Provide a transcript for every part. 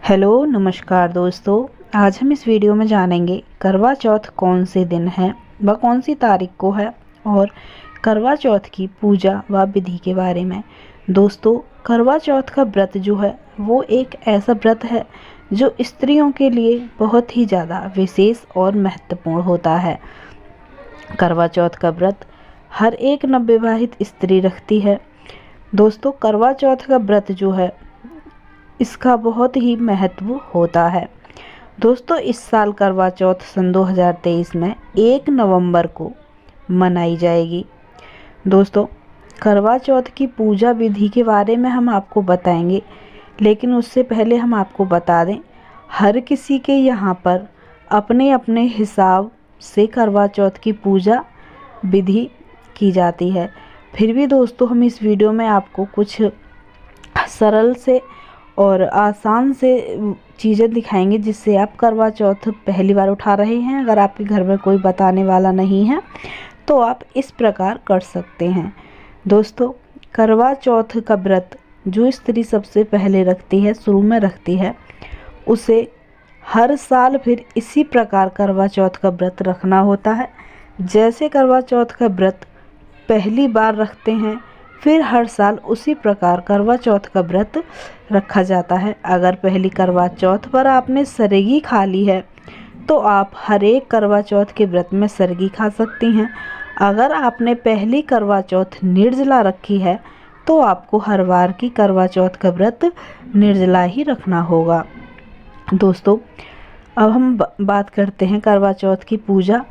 Hello नमस्कार दोस्तों। आज हम इस वीडियो में जानेंगे करवा चौथ कौन से दिन है व कौन सी तारीख को है और करवा चौथ की पूजा व विधि के बारे में। दोस्तों, करवा चौथ का व्रत जो है वो एक ऐसा व्रत है जो स्त्रियों के लिए बहुत ही ज़्यादा विशेष और महत्वपूर्ण होता है। करवा चौथ का व्रत हर एक नवविवाहित स्त्री रखती है। दोस्तों, करवा चौथ का व्रत जो है इसका बहुत ही महत्व होता है। दोस्तों, इस साल करवा चौथ सन 2023 में 1 नवंबर को मनाई जाएगी। दोस्तों, करवा चौथ की पूजा विधि के बारे में हम आपको बताएंगे, लेकिन उससे पहले हम आपको बता दें, हर किसी के यहाँ पर अपने अपने हिसाब से करवा चौथ की पूजा विधि की जाती है। फिर भी दोस्तों, हम इस वीडियो में आपको कुछ सरल से और आसान से चीज़ें दिखाएंगे जिससे आप करवा चौथ पहली बार उठा रहे हैं। अगर आपके घर में कोई बताने वाला नहीं है तो आप इस प्रकार कर सकते हैं। दोस्तों, करवा चौथ का व्रत जो स्त्री सबसे पहले रखती है, शुरू में रखती है, उसे हर साल फिर इसी प्रकार करवा चौथ का व्रत रखना होता है। जैसे करवा चौथ का व्रत पहली बार रखते हैं, फिर हर साल उसी प्रकार करवा चौथ का व्रत रखा जाता है। अगर पहली करवा चौथ पर आपने सरगी खा ली है तो आप हर एक करवा चौथ के व्रत में सरगी खा सकती हैं। अगर आपने पहली करवा चौथ निर्जला रखी है तो आपको हर बार की करवा चौथ का व्रत निर्जला ही रखना होगा। दोस्तों, अब हम बात करते हैं करवा चौथ की पूजा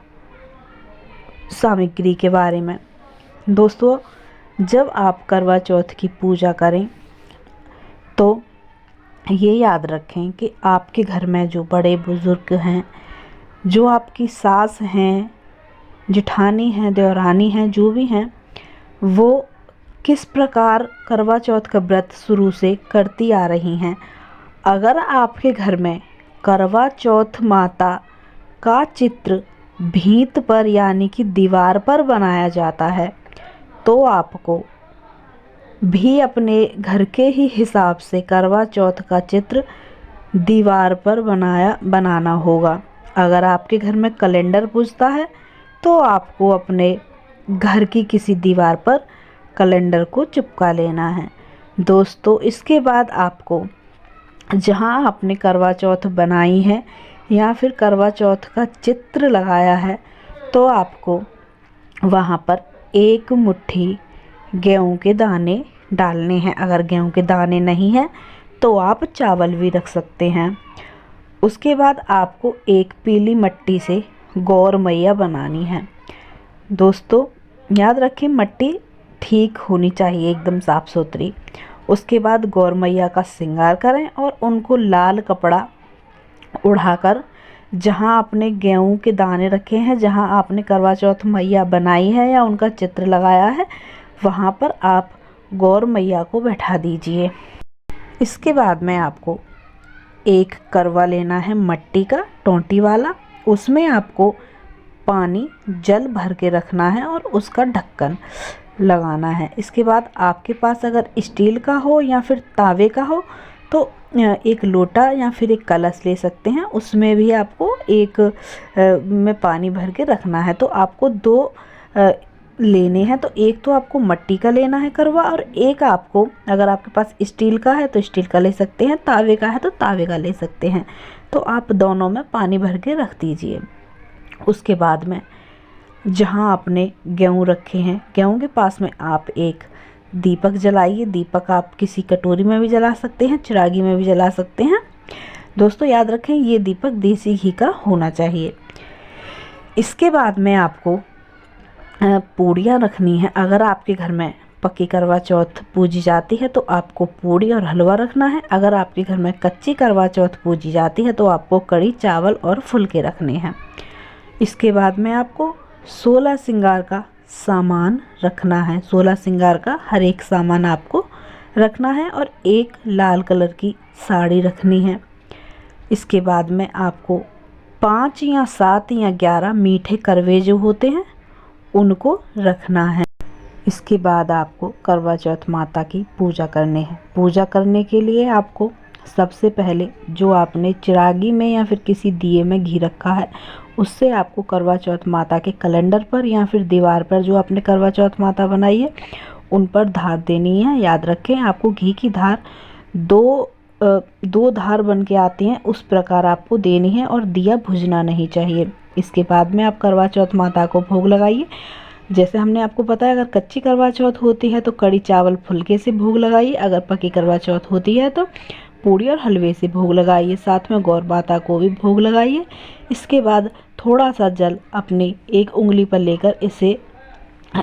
सामग्री के बारे में। दोस्तों, जब आप करवा चौथ की पूजा करें तो ये याद रखें कि आपके घर में जो बड़े बुज़ुर्ग हैं, जो आपकी सास हैं, जेठानी हैं, देवरानी हैं, जो भी हैं, वो किस प्रकार करवा चौथ का व्रत शुरू से करती आ रही हैं। अगर आपके घर में करवा चौथ माता का चित्र भीत पर यानी कि दीवार पर बनाया जाता है तो आपको भी अपने घर के ही हिसाब से करवा चौथ का चित्र दीवार पर बनाना होगा। अगर आपके घर में कैलेंडर पूजता है तो आपको अपने घर की किसी दीवार पर कैलेंडर को चिपका लेना है। दोस्तों, इसके बाद आपको जहां आपने करवा चौथ बनाई है या फिर करवा चौथ का चित्र लगाया है तो आपको वहां पर 1 मुट्ठी गेहूं के दाने डालने हैं। अगर गेहूं के दाने नहीं हैं तो आप चावल भी रख सकते हैं। उसके बाद आपको एक पीली मिट्टी से गौर मैया बनानी है। दोस्तों, याद रखें, मिट्टी ठीक होनी चाहिए, एकदम साफ़ सुथरी। उसके बाद गौर मैया का श्रृंगार करें और उनको लाल कपड़ा उड़ाकर जहाँ आपने गेहूं के दाने रखे हैं, जहाँ आपने करवा चौथ मैया बनाई है या उनका चित्र लगाया है, वहाँ पर आप गौर मैया को बैठा दीजिए। इसके बाद में आपको एक करवा लेना है मिट्टी का, टोंटी वाला। उसमें आपको पानी जल भर के रखना है और उसका ढक्कन लगाना है। इसके बाद आपके पास अगर स्टील का हो या फिर तावे का हो तो एक लोटा या फिर एक कलश ले सकते हैं। उसमें भी आपको एक में पानी भर के रखना है। तो आपको 2 लेने हैं। तो एक तो आपको मिट्टी का लेना है करवा, और एक आपको, अगर आपके पास स्टील का है तो स्टील का ले सकते हैं, तावे का है तो तावे का ले सकते हैं। तो आप दोनों में पानी भर के रख दीजिए। उसके बाद में जहाँ आपने गेहूँ रखे हैं, गेहूँ के पास में आप एक दीपक जलाइए। दीपक आप किसी कटोरी में भी जला सकते हैं, चिरागी में भी जला सकते हैं। दोस्तों, याद रखें, ये दीपक देसी घी का होना चाहिए। इसके बाद में आपको पूड़ियाँ रखनी है। अगर आपके घर में पक्की करवा चौथ पूजी जाती है तो आपको पूड़ी और हलवा रखना है। अगर आपके घर में कच्ची करवा चौथ पूजी जाती है तो आपको कड़ी चावल और फुलके रखने हैं। इसके बाद में आपको 16 श्रृंगार का सामान रखना है। 16 श्रृंगार का हर एक सामान आपको रखना है और एक लाल कलर की साड़ी रखनी है। इसके बाद में आपको 5 या 7 या 11 मीठे करवे जो होते हैं उनको रखना है। इसके बाद आपको करवा चौथ माता की पूजा करनी है। पूजा करने के लिए आपको सबसे पहले जो आपने चिरागी में या फिर किसी दिए में घी रखा है, उससे आपको करवा चौथ माता के कैलेंडर पर या फिर दीवार पर जो आपने करवा चौथ माता बनाई है उन पर धार देनी है। याद रखें, आपको घी की धार दो धार बन के आती हैं, उस प्रकार आपको देनी है और दिया बुझना नहीं चाहिए। इसके बाद में आप करवा चौथ माता को भोग लगाइए। जैसे हमने आपको बताया, अगर कच्ची करवा चौथ होती है तो कड़ी चावल फुलके से भोग लगाइए, अगर पक्की करवा चौथ होती है तो पूड़ी और हलवे से भोग लगाइए। साथ में गौर माता को भी भोग लगाइए। इसके बाद थोड़ा सा जल अपनी एक उंगली पर लेकर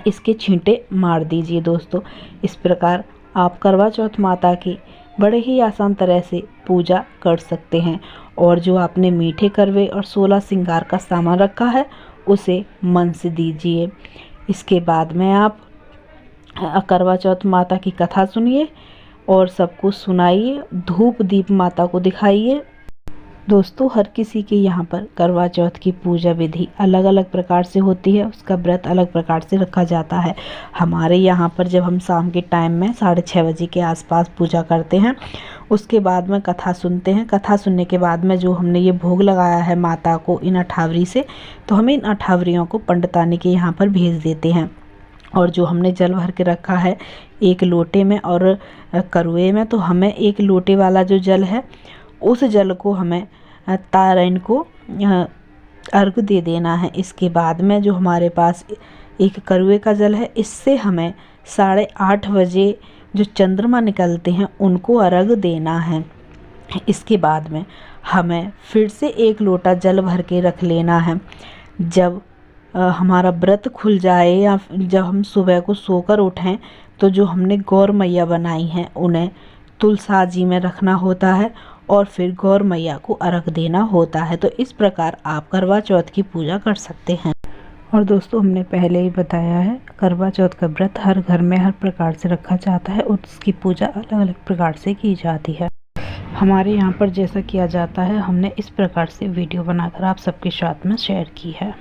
इसके छींटे मार दीजिए दोस्तों। इस प्रकार आप करवा चौथ माता की बड़े ही आसान तरह से पूजा कर सकते हैं। और जो आपने मीठे करवे और 16 श्रृंगार का सामान रखा है उसे मन से दीजिए। इसके बाद में आप करवा चौथ माता की कथा सुनिए और सबको सुनाइए, धूप दीप माता को दिखाइए। दोस्तों, हर किसी के यहाँ पर करवा चौथ की पूजा विधि अलग अलग प्रकार से होती है, उसका व्रत अलग प्रकार से रखा जाता है। हमारे यहाँ पर जब हम शाम के टाइम में 6:30 बजे के आसपास पूजा करते हैं, उसके बाद में कथा सुनते हैं। कथा सुनने के बाद में जो हमने ये भोग लगाया है माता को इन अठावरी से, तो हम इन अठावरियों को पंडितानी के यहाँ पर भेज देते हैं। और जो हमने जल भर के रखा है एक लोटे में और करुए में, तो हमें एक लोटे वाला जो जल है उस जल को हमें ताराइन को अर्घ दे देना है। इसके बाद में जो हमारे पास एक करुए का जल है, इससे हमें 8:30 बजे जो चंद्रमा निकलते हैं उनको अर्घ देना है। इसके बाद में हमें फिर से एक लोटा जल भर के रख लेना है। जब हमारा व्रत खुल जाए या जब हम सुबह को सोकर उठें, तो जो हमने गौर मैया बनाई हैं उन्हें तुलसाजी में रखना होता है और फिर गौर मैया को अर्घ देना होता है। तो इस प्रकार आप करवा चौथ की पूजा कर सकते हैं। और दोस्तों, हमने पहले ही बताया है, करवा चौथ का व्रत हर घर में हर प्रकार से रखा जाता है और उसकी पूजा अलग अलग प्रकार से की जाती है। हमारे यहाँ पर जैसा किया जाता है, हमने इस प्रकार से वीडियो बनाकर आप सबके साथ में शेयर की है।